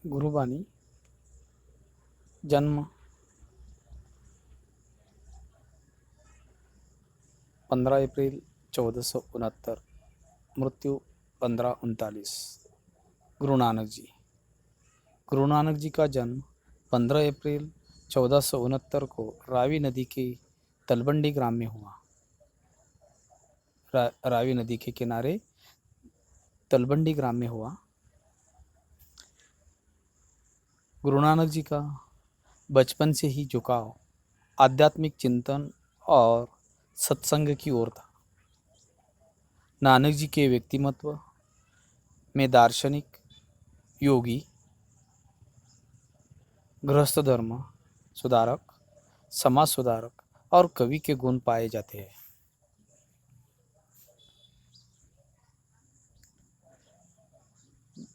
गुरुबानी जन्म 15 अप्रैल 1469, मृत्यु 1539। गुरु नानक जी। गुरु नानक जी का जन्म 15 अप्रैल 1469 को रावी नदी के तलवंडी ग्राम में हुआ। रावी नदी के किनारे तलवंडी ग्राम में हुआ। गुरु नानक जी का बचपन से ही झुकाव आध्यात्मिक चिंतन और सत्संग की ओर था। नानक जी के व्यक्तिमत्व में दार्शनिक, योगी, गृहस्थ धर्म सुधारक, समाज सुधारक और कवि के गुण पाए जाते हैं।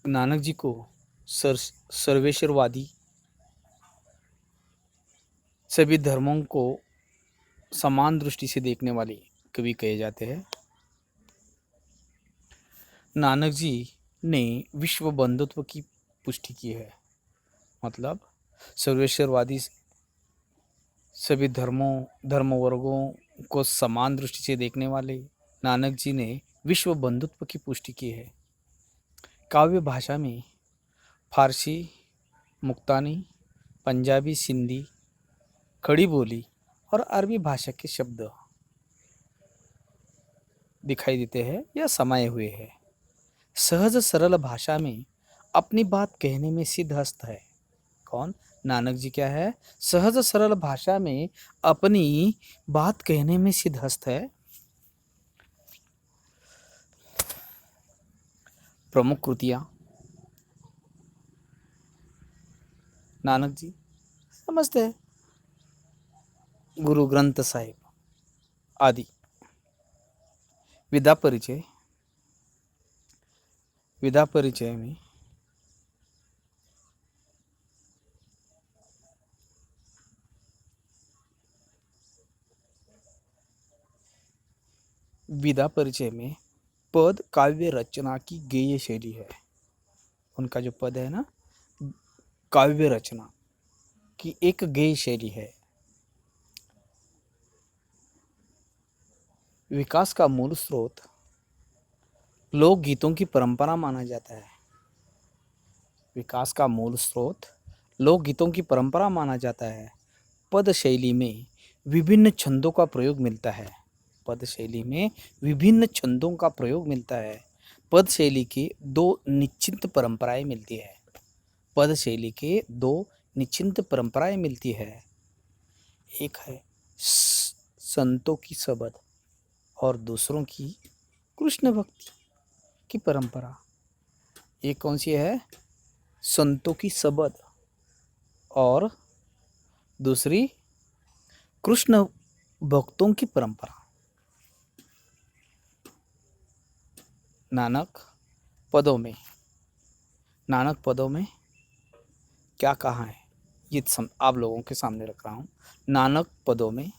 नानक जी को सर्वेश्वरवादी, सभी धर्मों को समान दृष्टि से देखने वाले कवि कहे जाते हैं। नानक जी ने विश्व बंधुत्व की पुष्टि की है। मतलब सर्वेश्वरवादी, सभी धर्म वर्गों को समान दृष्टि से देखने वाले नानक जी ने विश्व बंधुत्व की पुष्टि की है। काव्य भाषा में फारसी, मुक्तानी, पंजाबी, सिंधी, खड़ी बोली और अरबी भाषा के शब्द दिखाई देते हैं या समाये हुए हैं। सहज सरल भाषा में अपनी बात कहने में सिद्धहस्त है। कौन? नानक जी क्या है? सहज सरल भाषा में अपनी बात कहने में सिद्धहस्त है। प्रमुख कृतियां नानक जी समझते हैं। गुरु ग्रंथ साहिब आदि। विधा परिचय में विधा परिचय में पद काव्य रचना की गेय शैली है। उनका जो पद है ना, काव्य रचना की एक गेय शैली है। विकास का मूल स्रोत लोक गीतों की परंपरा माना जाता है। विकास का मूल स्रोत लोक गीतों की परंपरा माना जाता है। पद शैली में विभिन्न छंदों का प्रयोग मिलता है। पद शैली में विभिन्न छंदों का प्रयोग मिलता है। पद शैली की दो निश्चित परंपराएं मिलती है। पद शैली के दो निश्चित परंपराएं मिलती है। एक है संतों की सबद और दूसरों की कृष्ण भक्ति की परंपरा। ये कौन सी है? संतों की सबद और दूसरी कृष्ण भक्तों की परंपरा। नानक पदों में क्या कहा है, ये आप लोगों के सामने रख रहा हूं। नानक पदों में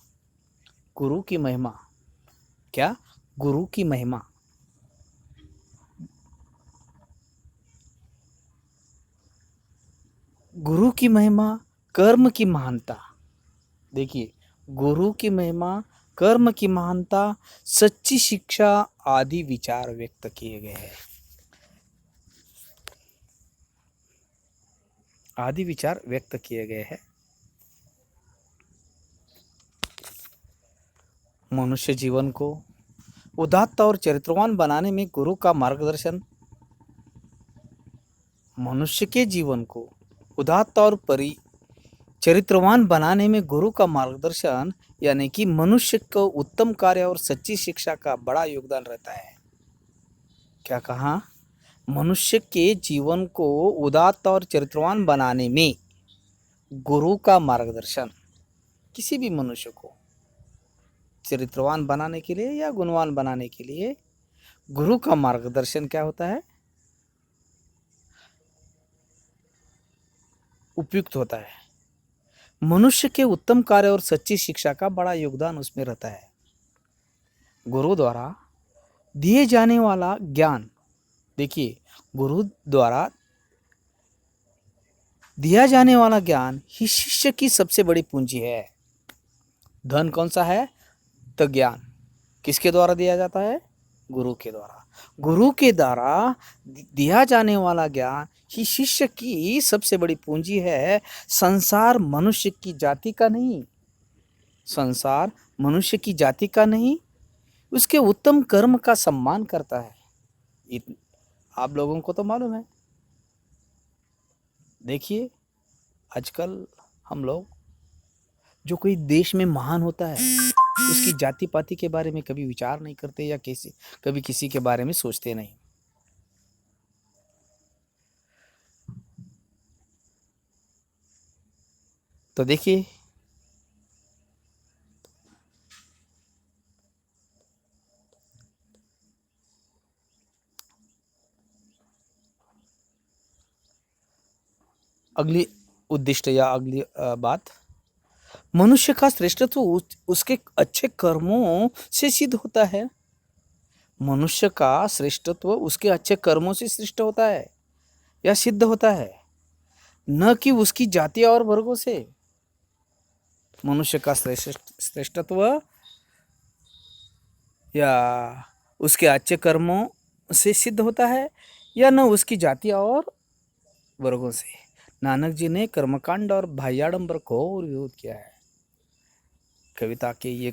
गुरु की महिमा, क्या? गुरु की महिमा, गुरु की महिमा, कर्म की महानता। देखिए, गुरु की महिमा, कर्म की महानता, सच्ची शिक्षा आदि विचार व्यक्त किए गए हैं। आदि विचार व्यक्त किए गए हैं। मनुष्य जीवन को उदात्त और चरित्रवान बनाने में गुरु का मार्गदर्शन, मनुष्य के जीवन को उदात्त और चरित्रवान बनाने में गुरु का मार्गदर्शन यानी कि मनुष्य को उत्तम कार्य और सच्ची शिक्षा का बड़ा योगदान रहता है। क्या कहा? मनुष्य के जीवन को उदात्त और चरित्रवान बनाने में गुरु का मार्गदर्शन, किसी भी मनुष्य को चरित्रवान बनाने के लिए या गुणवान बनाने के लिए गुरु का मार्गदर्शन क्या होता है? उपयुक्त होता है। मनुष्य के उत्तम कार्य और सच्ची शिक्षा का बड़ा योगदान उसमें रहता है। गुरु द्वारा दिए जाने वाला ज्ञान, देखिए, गुरु द्वारा दिया जाने वाला ज्ञान ही शिष्य की सबसे बड़ी पूंजी है। धन कौन सा है? तो ज्ञान किसके द्वारा दिया जाता है? गुरु के द्वारा। गुरु के द्वारा दिया जाने वाला ज्ञान ही शिष्य की सबसे बड़ी पूंजी है। संसार मनुष्य की जाति का नहीं, संसार मनुष्य की जाति का नहीं, उसके उत्तम कर्म का सम्मान करता है। आप लोगों को तो मालूम है। देखिए आजकल हम लोग, जो कोई देश में महान होता है उसकी जाति पाति के बारे में कभी विचार नहीं करते या कभी किसी के बारे में सोचते नहीं। तो देखिए अगली उद्दिष्ट या अगली बात, मनुष्य का श्रेष्ठत्व उसके अच्छे कर्मों से सिद्ध होता है। मनुष्य का श्रेष्ठत्व उसके अच्छे कर्मों से श्रेष्ठ होता है या सिद्ध होता है, न कि उसकी जाति और वर्गों से। मनुष्य का श्रेष्ठत्व या उसके अच्छे कर्मों से सिद्ध होता है या न उसकी जाति और वर्गों से। नानक जी ने कर्मकांड और बाह्याडंबर को विरोध किया है। कविता के ये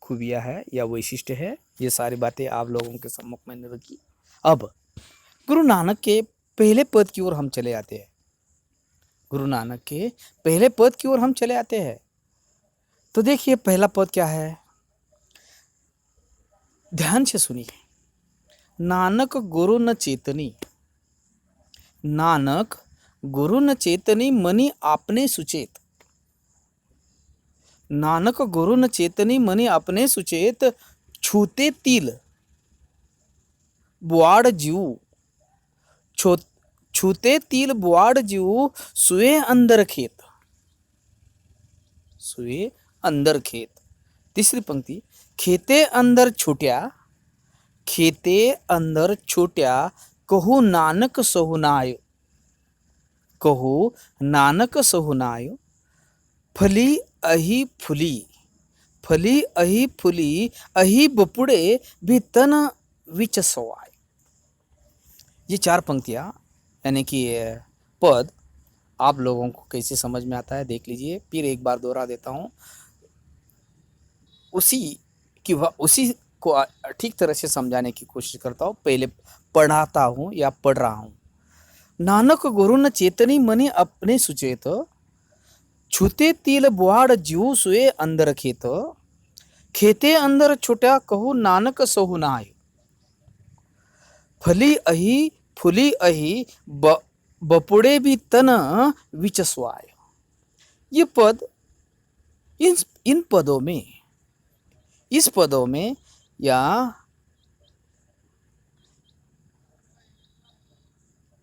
खूबियाँ है या वैशिष्ट्य है, ये सारी बातें आप लोगों के सम्मुख मैंने रखी। अब गुरु नानक के पहले पद की ओर हम चले आते हैं। गुरु नानक के पहले पद की ओर हम चले आते हैं। तो देखिए पहला पद क्या है, ध्यान से सुनिए। नानक गुरु न चेतनी, नानक गुरु न चेतनी मनि आपने सुचेत। नानक गुरु न चेतनी मनि अपने सुचेत, छूते तिल बुआड़ जीव, छूते तिल बुआड़ जीव, सुए अंदर खेत, सुए अंदर खेत। तीसरी पंक्ति, खेते अंदर छूट्या, खेते अंदर छूट्या, कहू नानक सहुनाय, कहू नानक सहुनाय, फली अही फुली, फली अही फुली, अही बपुड़े भी तन विच सवाय। ये चार पंक्तियां यानी कि पद आप लोगों को कैसे समझ में आता है देख लीजिए। फिर एक बार दोहरा देता हूँ, उसी को ठीक तरह से समझाने की कोशिश करता हूँ। पहले पढ़ाता हूँ या पढ़ रहा हूँ। नानक गुरु न चेतनी मनि अपने सुचेत, छूते तिल बुआड़ जीव, सुए अंदर खेत, खेते अंदर छुट्या, कहू नानक सहुनाय, फली अही फुली अही, बपुड़े भी तन विचस्वाय। ये पद इन पदों में, इस पदों में या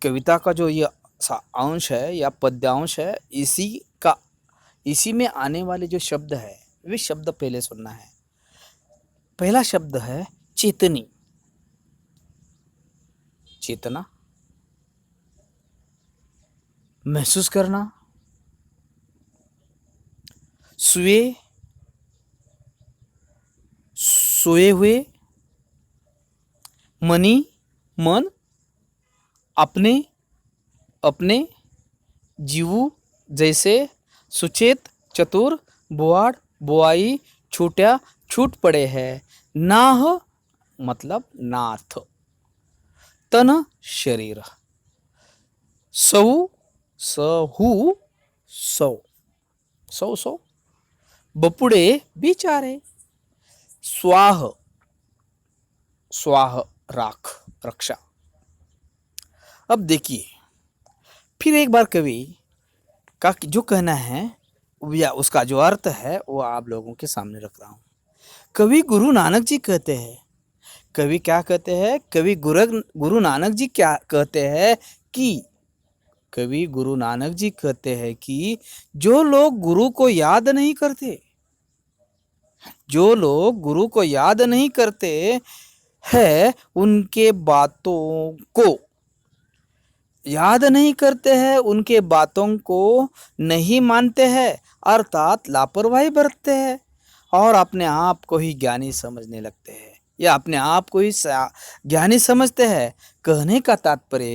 कविता का जो ये अंश है या पद्यांश है, इसी में आने वाले जो शब्द है वे शब्द पहले सुनना है। पहला शब्द है चेतनी, चेतना, महसूस करना। सुए, सोए हुए। मनी, मन। अपने, अपने। जीवु, जैसे। सुचेत, चतुर। बुआड़, बुआई। छूट्या, छूट पड़े है। नाह, मतलब नाथ। तन, शरीर। सौ, सहु, सौ, सौ सौ। बपुड़े, बिचारे। स्वाह, स्वाह, राख, रक्षा। अब देखिए फिर एक बार कवि का जो कहना है या उसका जो अर्थ है वो आप लोगों के सामने रख रहा हूं। कवि गुरु नानक जी कहते हैं, कवि क्या कहते हैं, कवि गुरु नानक जी क्या कहते हैं कि, कवि गुरु नानक जी कहते हैं कि जो लोग गुरु को याद नहीं करते, जो लोग गुरु को याद नहीं करते हैं, उनके बातों को याद नहीं करते हैं, उनके बातों को नहीं मानते हैं, अर्थात लापरवाही बरतते हैं और अपने आप को ही ज्ञानी समझने लगते हैं या अपने आप को ही ज्ञानी समझते हैं। कहने का तात्पर्य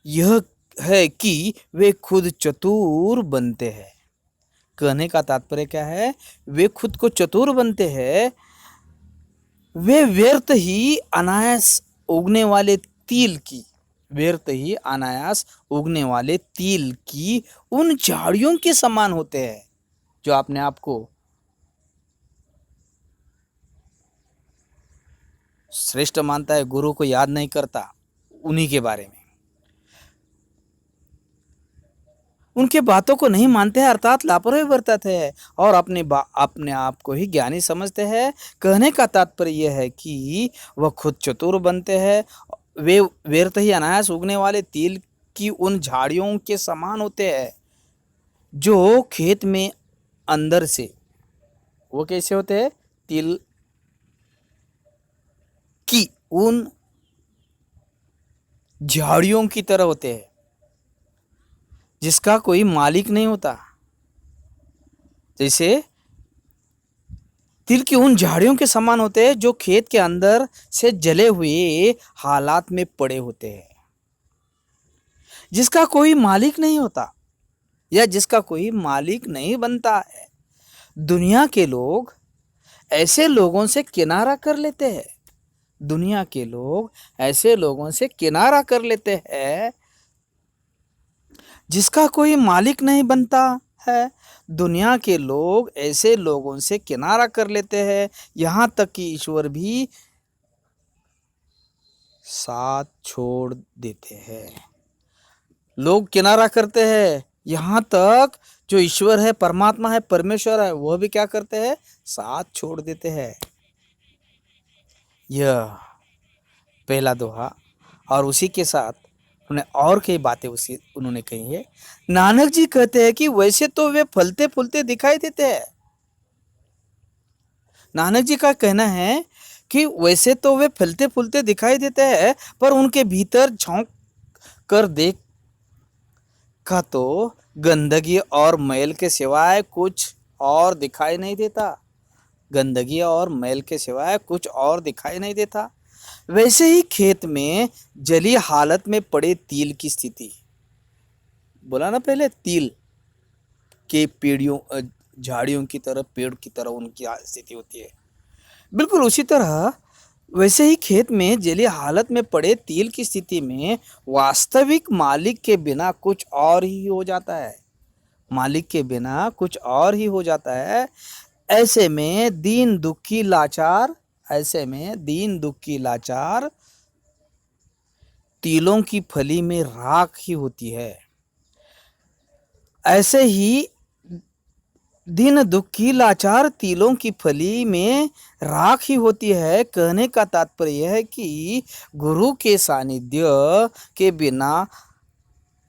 यह है कि वे खुद चतुर बनते हैं। कहने का तात्पर्य क्या है? वे खुद को चतुर बनते हैं। वे व्यर्थ ही अनायास उगने वाले तिल की व्यर्थ ही अनायास उगने वाले तिल की उन झाड़ियों के समान होते हैं जो अपने आप को श्रेष्ठ मानता है, गुरु को याद नहीं करता उन्हीं के बारे में, उनके बातों को नहीं मानते हैं, अर्थात लापरवाही बरतते हैं और अपने आप को ही ज्ञानी समझते हैं। कहने का तात्पर्य यह है कि वह खुद चतुर बनते हैं। वे व्यर्थ ही अनायास उगने वाले तिल की उन झाड़ियों के समान होते हैं जो खेत में अंदर से, वो कैसे होते हैं? तिल की उन झाड़ियों की तरह होते हैं जिसका कोई मालिक नहीं होता। जैसे तिल की उन झाड़ियों के समान होते हैं जो खेत के अंदर से जले हुए हालात में पड़े होते हैं, जिसका कोई मालिक नहीं होता या जिसका कोई मालिक नहीं बनता है। दुनिया के लोग ऐसे लोगों से किनारा कर लेते हैं। दुनिया के लोग ऐसे लोगों से किनारा कर लेते हैं जिसका कोई मालिक नहीं बनता है। दुनिया के लोग ऐसे लोगों से किनारा कर लेते हैं, यहाँ तक कि ईश्वर भी साथ छोड़ देते हैं। लोग किनारा करते हैं, यहाँ तक जो ईश्वर है, परमात्मा है, परमेश्वर है, वह भी क्या करते हैं? साथ छोड़ देते हैं। यह पहला दोहा, और उसी के साथ उन्हें और कई बातें उन्होंने कही है। नानक जी कहते हैं कि वैसे तो वे फलते फूलते दिखाई देते हैं। नानक जी का कहना है कि वैसे तो वे फलते फूलते दिखाई देते हैं, पर उनके भीतर झांक कर देखा तो गंदगी और मैल के सिवाय कुछ और दिखाई नहीं देता। गंदगी और मैल के सिवाय कुछ और दिखाई नहीं देता। वैसे ही खेत में जली हालत में पड़े तिल की स्थिति, बोला ना पहले, तिल के पेड़ियों झाड़ियों की तरह, पेड़ की तरह उनकी स्थिति होती है। बिल्कुल उसी तरह वैसे ही खेत में जली हालत में पड़े तिल की स्थिति में वास्तविक मालिक के बिना कुछ और ही हो जाता है। मालिक के बिना कुछ और ही हो जाता है। ऐसे में दीन दुखी लाचार तिलों की फली में राख ही होती है। ऐसे ही दीन दुखी लाचार तिलों की फली में राख ही होती है। कहने का तात्पर्य यह है कि गुरु के सानिध्य के बिना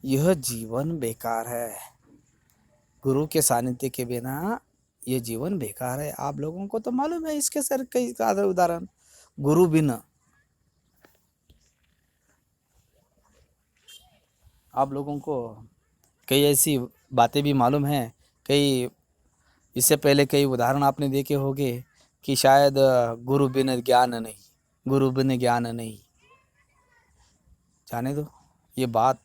यह जीवन बेकार है। गुरु के सानिध्य के बिना यह जीवन बेकार है। आप लोगों को तो मालूम है इसके सर कई उदाहरण। गुरु बिना आप लोगों को कई ऐसी बातें भी मालूम हैं। कई इससे पहले कई उदाहरण आपने देखे होंगे कि शायद गुरु बिन ज्ञान नहीं, गुरु बिन ज्ञान नहीं। जाने दो, ये बात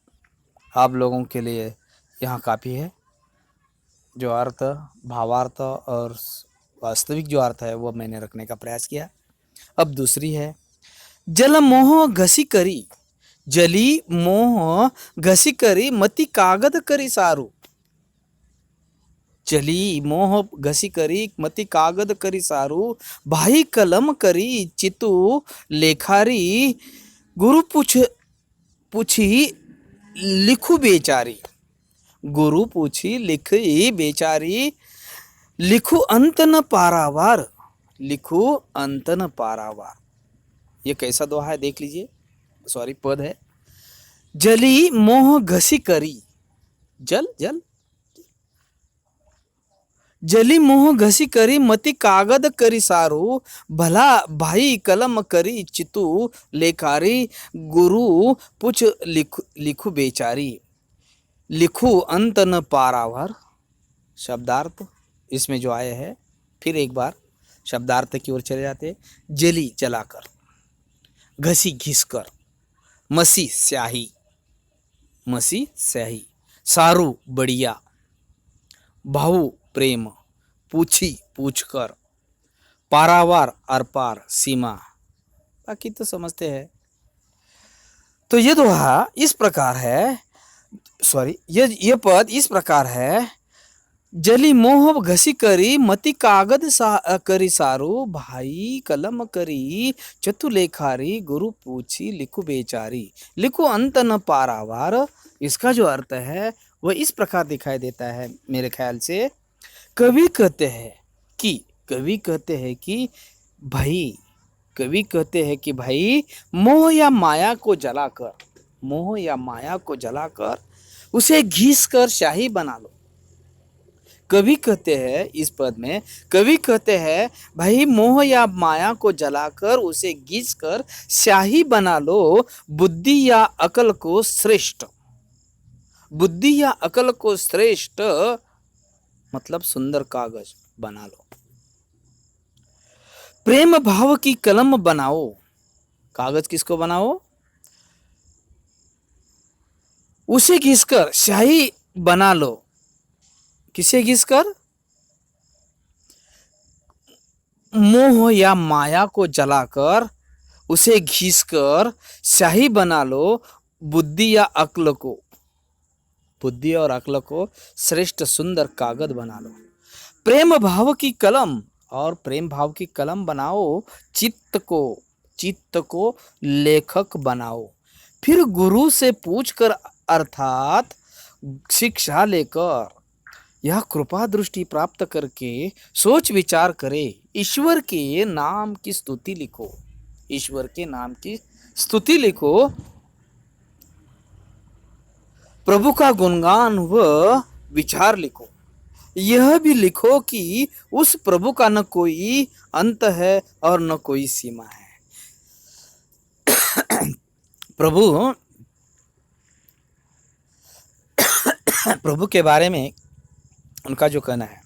आप लोगों के लिए यहाँ काफ़ी है। जो अर्थ, भावार्थ और वास्तविक जो अर्थ है वो मैंने रखने का प्रयास किया। अब दूसरी है, जल मोह घसी करी, जली मोह घसी करी, मति कागद करी सारू। चली मोह घसी करी, मति कागद करी सारू, भाई कलम करी चितु लेखारी, गुरु पूछी लिखू बेचारी। गुरु पूछी लिखी बेचारी, लिखू अंत न पारावार, लिखू अंत न पारावार। ये कैसा दोहा है देख लीजिए, सॉरी पद है। जली मोह घसी करी, जल जल, जली मोह घसी करी मति कागद करी सारू, भला भाई कलम करी चितू लेखारी, गुरु पुछ लिखु बेचारी, लिखू अंत न पारावर। शब्दार्थ इसमें जो आए हैं, फिर एक बार शब्दार्थ की ओर चले जाते हैं। जली जलाकर, घसी घिसकर, मसी स्याही, मसी स्याही, सारू बढ़िया, भाऊ प्रेम, पूछी पूछकर, पारावार आर पार सीमा। बाकी तो समझते हैं। तो ये दोहा इस प्रकार है, सॉरी ये पद इस प्रकार है। जली मोह घसी करी मति कागद करी सारू, भाई कलम करी चतु लेखारी, गुरु पूछी लिखु बेचारी, लिखु अंत न पारावार। इसका जो अर्थ है वह इस प्रकार दिखाई देता है मेरे ख्याल से। कवि कहते हैं कि भाई, कवि कहते हैं कि भाई मोह या माया को जलाकर, मोह या माया को जलाकर उसे घिस कर शाही बना लो। कवि कहते हैं इस पद में, कवि कहते हैं भाई मोह या माया को जलाकर उसे घिस कर शाही बना लो, बुद्धि या अकल को श्रेष्ठ, बुद्धि या अकल को श्रेष्ठ मतलब सुंदर कागज बना लो। प्रेम भाव की कलम बनाओ, कागज किसको बनाओ? उसे घिसकर स्याही बना लो। किसे घिसकर? मोह या माया को जलाकर उसे घिसकर स्याही बना लो, बुद्धि या अक्ल को, बुद्धि और अक्ल को श्रेष्ठ सुंदर कागज बना लो। प्रेम भाव की कलम, और प्रेम भाव की कलम बनाओ, चित्त को लेखक बनाओ। फिर गुरु से पूछकर अर्थात शिक्षा लेकर यह कृपा दृष्टि प्राप्त करके सोच विचार करे, ईश्वर के नाम की स्तुति लिखो, ईश्वर के नाम की स्तुति लिखो, प्रभु का गुणगान व विचार लिखो। यह भी लिखो कि उस प्रभु का न कोई अंत है और न कोई सीमा है। प्रभु के बारे में उनका जो कहना है,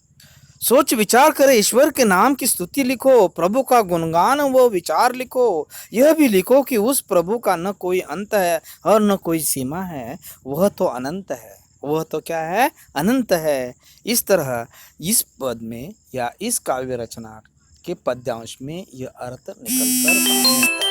सोच विचार करे, ईश्वर के नाम की स्तुति लिखो, प्रभु का गुणगान वो विचार लिखो। यह भी लिखो कि उस प्रभु का न कोई अंत है और न कोई सीमा है, वह तो अनंत है, वह तो क्या है? अनंत है। इस तरह इस पद में या इस काव्य रचना के पद्यांश में यह अर्थ निकल कर सामने आता है।